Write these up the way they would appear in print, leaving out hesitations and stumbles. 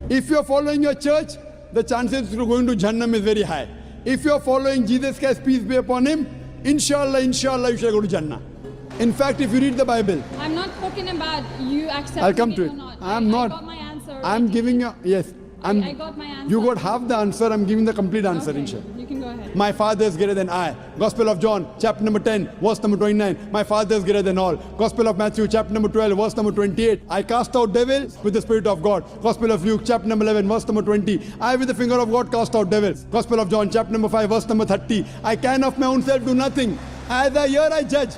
If you are following your church, the chances of going to Jahannam is very high. If you are following Jesus Christ, peace be upon him, inshallah, you shall go to Jannah. In fact, if you read the Bible, I'm not talking about you accepting I'll come to it it. or not. I'm not. I got my answer. I'm giving you, yes. I got my answer. You got half the answer, I'm giving the complete answer, Okay, inshallah. you can go ahead. My Father is greater than I. Gospel of John, chapter number 10, verse number 29. My Father is greater than all. Gospel of Matthew, chapter number 12, verse number 28. I cast out devils with the Spirit of God. Gospel of Luke, chapter number 11, verse number 20. I with the finger of God cast out devils. Gospel of John, chapter number 5, verse number 30. I can of my own self do nothing. As I hear, I judge.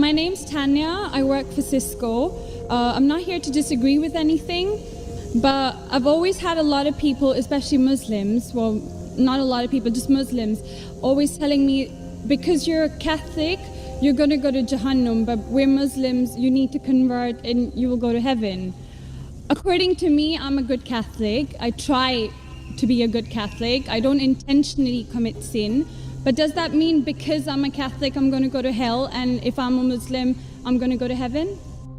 My name's Tanya. I work for Cisco. I'm not here to disagree with anything, but I've always had a lot of people, especially Muslims, well, not a lot of people, just Muslims, always telling me, because you're a Catholic, you're going to go to Jahannam, but we're Muslims, you need to convert and you will go to heaven. According to me, I'm a good Catholic. I try to be a good Catholic. I don't intentionally commit sin. But does that mean because I'm a Catholic, I'm going to go to hell, and if I'm a Muslim, I'm going to go to heaven?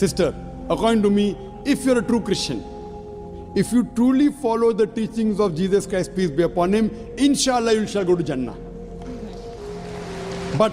Sister, according to me, if you're a true Christian, if you truly follow the teachings of Jesus Christ, peace be upon him, inshallah you shall go to Jannah. But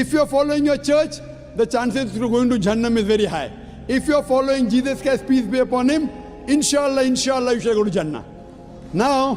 if you are following your church, the chances of going to Jahannam is very high. If you are following Jesus Christ, peace be upon him, inshallah you shall go to Jannah. Now,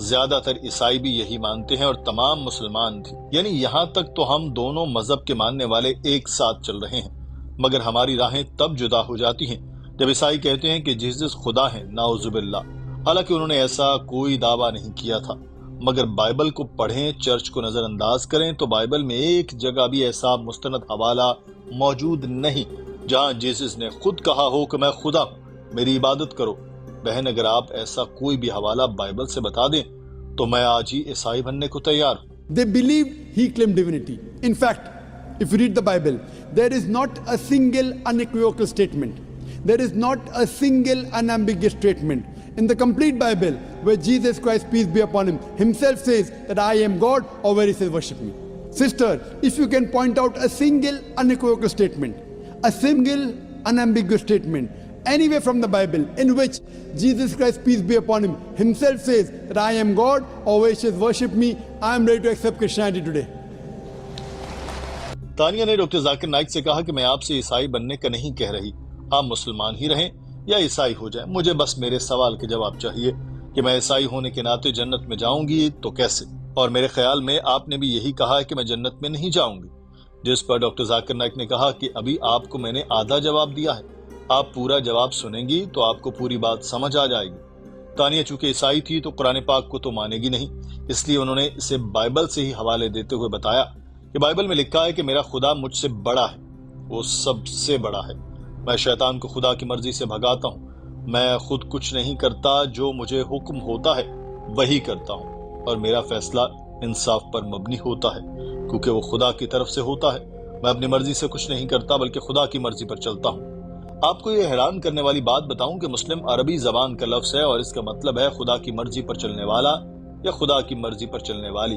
زیادہ تر عیسائی بھی یہی مانتے ہیں اور تمام مسلمان بھی، یعنی یہاں تک تو ہم دونوں مذہب کے ماننے والے ایک ساتھ چل رہے ہیں، مگر ہماری راہیں تب جدا ہو جاتی ہیں جب عیسائی کہتے ہیں کہ جیزس خدا ہیں، نعوذ باللہ، حالانکہ انہوں نے ایسا کوئی دعویٰ نہیں کیا تھا۔ مگر بائبل کو پڑھیں، چرچ کو نظر انداز کریں تو بائبل میں ایک جگہ بھی ایسا مستند حوالہ موجود نہیں جہاں جیزس نے خود کہا ہو کہ میں خدا ہوں، میری عبادت کرو۔ بہن، اگر آپ ایسا کوئی بھی حوالہ بائبل سے بتا دیں تو میں آج ہی عیسائی بننے کو تیار ہوں۔ They believed he claimed divinity. In fact, if you read the Bible, there is not a single unequivocal statement. There is not a single unambiguous statement in the complete Bible where Jesus Christ, peace be upon him, himself says that I am God, or where he says worship me. Sister, if you can point out a single unequivocal statement, a single unambiguous statement, anywhere from the Bible in which Jesus Christ, peace be upon him, himself says that I am God, or where he says worship me, I am ready to accept Christianity today. Tania نے doctor Zakir Naik سے کہا کہ میں آپ سے عیسائی بننے کا نہیں کہہ رہی، آپ مسلمان ہی رہیں یا عیسائی ہو جائیں، مجھے بس میرے سوال کے جواب چاہیے کہ میں عیسائی ہونے کے ناطے جنت میں جاؤں گی تو کیسے؟ اور میرے خیال میں آپ نے بھی یہی کہا ہے کہ میں جنت میں نہیں جاؤں گی، جس پر ڈاکٹر ذاکر نائک نے کہا کہ ابھی آپ کو میں نے آدھا جواب دیا ہے، آپ پورا جواب سنیں گی تو آپ کو پوری بات سمجھ آ جائے گی۔ تانیہ چونکہ عیسائی تھی تو قرآن پاک کو تو مانے گی نہیں، اس لیے انہوں نے اسے بائبل سے ہی حوالے دیتے ہوئے بتایا کہ بائبل میں لکھا ہے کہ میرا خدا مجھ سے بڑا ہے، وہ سب سے بڑا ہے، میں شیطان کو خدا کی مرضی سے بھگاتا ہوں، میں خود کچھ نہیں کرتا، جو مجھے حکم ہوتا ہے وہی کرتا ہوں، اور میرا فیصلہ انصاف پر مبنی ہوتا ہے کیونکہ وہ خدا کی طرف سے ہوتا ہے، میں اپنی مرضی سے کچھ نہیں کرتا بلکہ خدا کی مرضی پر چلتا ہوں۔ آپ کو یہ حیران کرنے والی بات بتاؤں کہ مسلم عربی زبان کا لفظ ہے اور اس کا مطلب ہے خدا کی مرضی پر چلنے والا یا خدا کی مرضی پر چلنے والی،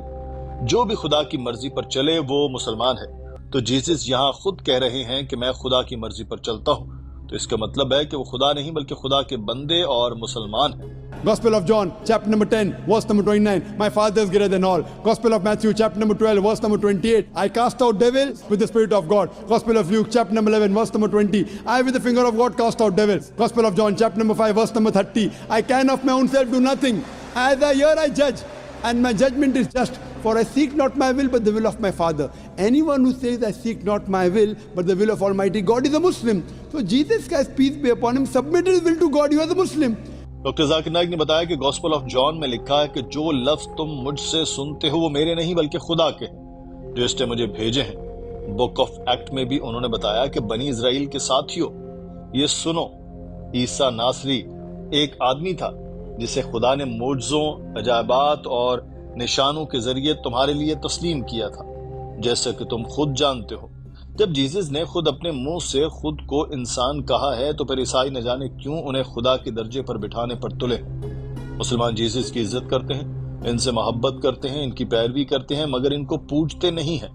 جو بھی خدا کی مرضی پر چلے وہ مسلمان ہے۔ تو جیزس یہاں خود کہہ رہے ہیں کہ میں خدا کی مرضی پر چلتا ہوں، تو اس کا مطلب ہے کہ وہ خدا نہیں بلکہ خدا کے بندے اور مسلمان ہیں۔ Gospel of John, chapter number 10, verse number 29. My Father is greater than all. Gospel of Matthew, chapter number 12, verse number 28. I cast out devils with the Spirit of God. Gospel of Luke, chapter number 11, verse number 20. I with the finger of God cast out devils. Gospel of John, chapter number 5, verse number 30. I can of my own self do nothing. As I hear, I judge, and my judgment is just. For I seek not my will, but the will of my Father. Anyone who says I seek not my will, but the will of Almighty God is a Muslim. So Jesus Christ, peace be upon him, submitted his will to God. You are the Muslim. Doctor Zakir Naik نے بتایا کہ gospel of John میں لکھا ہے کہ جو لفظ تم مجھ سے سنتے ہو وہ میرے نہیں بلکہ خدا کے ہیں جو اس نے مجھے بھیجے ہیں۔ بک آف ایکٹ میں بھی انہوں نے بتایا کہ بنی اسرائیل کے ساتھیوں یہ سنو، عیسیٰ ناصری ایک آدمی تھا جسے خدا نے معجزوں، عجائبات اور نشانوں کے ذریعے تمہارے لیے تسلیم کیا تھا، جیسا کہ تم خود جانتے ہو۔ جب جیزس نے خود اپنے منہ سے خود کو انسان کہا ہے تو پھر عیسائی نہ جانے کیوں انہیں خدا کے درجے پر بٹھانے پر تلے۔ مسلمان جیزس کی عزت کرتے ہیں، ان سے محبت کرتے ہیں، ان کی پیروی کرتے ہیں، مگر ان کو پوجتے نہیں ہیں۔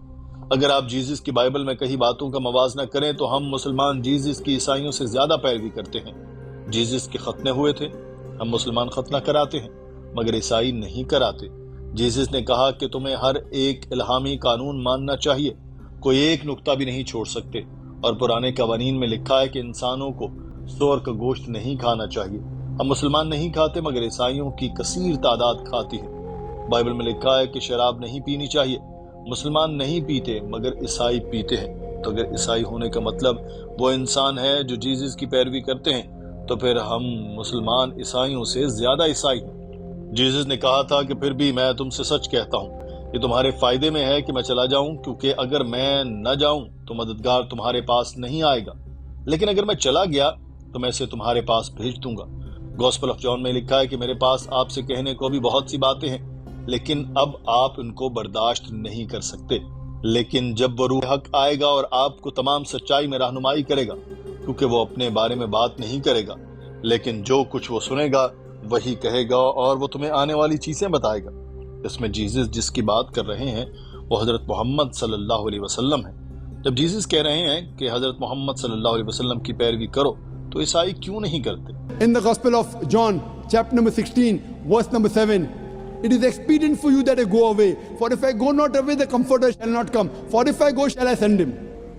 اگر آپ جیزس کی بائبل میں کئی باتوں کا موازنہ کریں تو ہم مسلمان جیزس کی عیسائیوں سے زیادہ پیروی کرتے ہیں۔ جیزس کے ختنے ہوئے تھے، ہم مسلمان ختنہ کراتے ہیں مگر عیسائی نہیں کراتے۔ جیزس نے کہا کہ تمہیں ہر ایک الہامی قانون ماننا چاہیے، کوئی ایک نقطہ بھی نہیں چھوڑ سکتے، اور پرانے قوانین میں لکھا ہے کہ انسانوں کو سور کا گوشت نہیں کھانا چاہیے۔ ہم مسلمان نہیں کھاتے مگر عیسائیوں کی کثیر تعداد کھاتی ہے۔ بائبل میں لکھا ہے کہ شراب نہیں پینی چاہیے، مسلمان نہیں پیتے مگر عیسائی پیتے ہیں۔ تو اگر عیسائی ہونے کا مطلب وہ انسان ہے جو جیزس کی پیروی کرتے ہیں تو پھر ہم مسلمان عیسائیوں سے زیادہ عیسائی ہیں۔ جیزس نے کہا تھا کہ پھر بھی میں تم سے سچ کہتا ہوں، یہ تمہارے فائدے میں ہے کہ میں چلا جاؤں، کیونکہ اگر میں نہ جاؤں تو مددگار تمہارے پاس نہیں آئے گا، لیکن اگر میں چلا گیا تو میں اسے تمہارے پاس بھیج دوں گا۔ گوسپل آف جان میں لکھا ہے کہ میرے پاس آپ سے کہنے کو بھی بہت سی باتیں ہیں، لیکن اب آپ ان کو برداشت نہیں کر سکتے۔ لیکن جب وہ روح حق آئے گا اور آپ کو تمام سچائی میں رہنمائی کرے گا، کیونکہ وہ اپنے بارے میں بات نہیں کرے گا، لیکن جو کچھ وہ سنے گا وہی کہے گا اور وہ تمہیں آنے والی چیزیں بتائے گا۔ اس میں جیزس جس کی بات کر رہے ہیں وہ حضرت محمد صلی اللہ علیہ وسلم ہے۔ جب جیزس کہہ رہے ہیں کہ حضرت محمد صلی اللہ علیہ وسلم کی پیروی کرو تو عیسائی کیوں نہیں کرتے؟ In the Gospel of John, chapter number 16, verse number 7, it is expedient for you that I go away. For if I go not away, the Comforter shall not come. For if I go, shall I send him?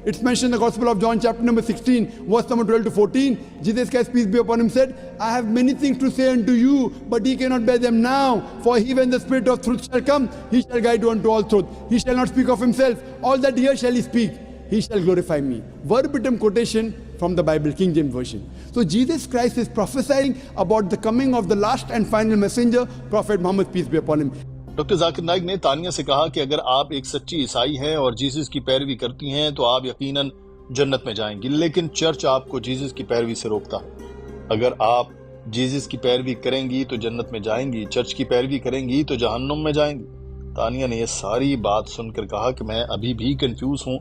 It's mentioned in the Gospel of John chapter number 16, verse number 12 to 14. Jesus Christ, peace be upon him, said, I have many things to say unto you, but ye cannot bear them now. For he, when the Spirit of truth shall come, he shall guide you unto all truth. He shall not speak of himself. All that here shall he speak. He shall glorify me. Verbatim quotation from the Bible, King James Version. So Jesus Christ is prophesying about the coming of the last and final messenger, Prophet Muhammad, peace be upon him. Doctor Zakir Naik نے تانیہ سے کہا کہ اگر آپ ایک سچی عیسائی ہیں اور جیزس کی پیروی کرتی ہیں تو آپ یقیناً جنت میں جائیں گی، لیکن چرچ آپ کو جیزس کی پیروی سے روکتا ہے۔ اگر آپ جیزس کی پیروی کریں گی تو جنت میں جائیں گی، چرچ کی پیروی کریں گی تو جہنم میں جائیں گی۔ تانیہ نے یہ ساری بات سن کر کہا کہ میں ابھی بھی کنفیوز ہوں،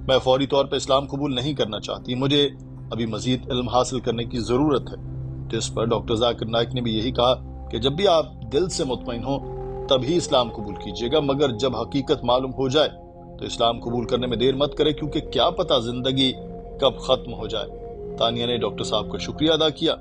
میں فوری طور پہ اسلام قبول نہیں کرنا چاہتی، مجھے ابھی مزید علم حاصل کرنے کی ضرورت ہے۔ جس پر ڈاکٹر ذاکر نائک نے بھی یہی کہا کہ جب بھی آپ دل سے مطمئن ہوں تبھی اسلام قبول کیجئے گا، مگر جب حقیقت معلوم ہو جائے تو اسلام قبول کرنے میں دیر مت کرے، کیونکہ کیا پتہ زندگی کب ختم ہو جائے۔ تانیہ نے ڈاکٹر صاحب کا شکریہ ادا کیا۔